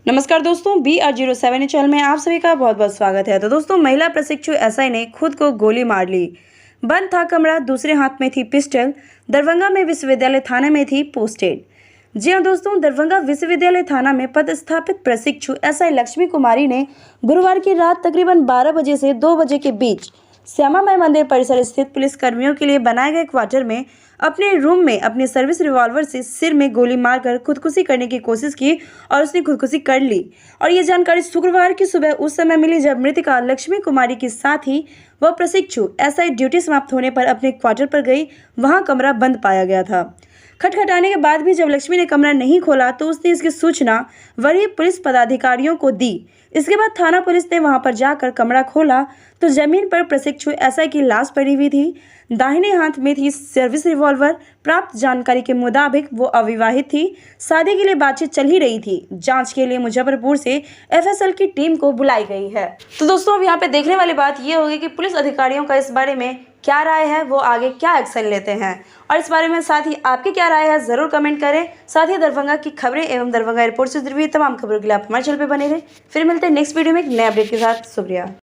नमस्कार दोस्तों, BR07 channel में आप सभी का बहुत बहुत स्वागत है। तो दोस्तों, महिला प्रशिक्षु एसआई ने खुद को गोली मार ली। बंद था कमरा, दूसरे हाथ में थी पिस्टल। दरभंगा में विश्वविद्यालय थाना में थी पोस्टेड। जी हाँ दोस्तों, दरभंगा विश्वविद्यालय थाना में पदस्थापित प्रशिक्षु एसआई लक्ष्मी कुमारी ने गुरुवार की रात तकरीबन 12 बजे से 2 बजे के बीच श्यामा माई मंदिर परिसर स्थित पुलिस कर्मियों के लिए बनाए गए क्वार्टर में अपने रूम में अपने सर्विस रिवॉल्वर से सिर में गोली मारकर खुदकुशी करने की कोशिश की और उसने खुदकुशी कर ली। और ये जानकारी शुक्रवार की सुबह उस समय मिली जब मृतका लक्ष्मी कुमारी के साथ ही वह प्रशिक्षु एसआई ड्यूटी समाप्त होने पर अपने क्वार्टर पर गई। वहां कमरा बंद पाया गया था। खटखटाने के बाद भी जब लक्ष्मी ने कमरा नहीं खोला तो उसने इसकी सूचना वरीय पुलिस पदाधिकारियों को दी। इसके बाद थाना पुलिस ने वहां पर जाकर कमरा खोला तो जमीन पर प्रशिक्षु एसआई की लाश पड़ी हुई थी। दाहिने हाथ में थी सर्विस रिवॉल्वर। प्राप्त जानकारी के मुताबिक वो अविवाहित थी। शादी के लिए बातचीत चल ही रही थी। जांच के लिए मुजफ्फरपुर से एफएसएल की टीम को बुलाई गई है। तो दोस्तों, अब यहाँ पे देखने वाली बात ये होगी कि पुलिस अधिकारियों का इस बारे में क्या राय है, वो आगे क्या एक्शन लेते हैं। और इस बारे में साथ ही आपकी क्या राय है, जरूर कमेंट करें। साथ ही दरभंगा की खबरें एवं दरभंगा एयरपोर्ट से जुड़ी हुई तमाम खबरों के लिए आप हमारे चैनल पर बने रहें। फिर मिलते हैं नेक्स्ट वीडियो में एक नए अपडेट के साथ। शुक्रिया।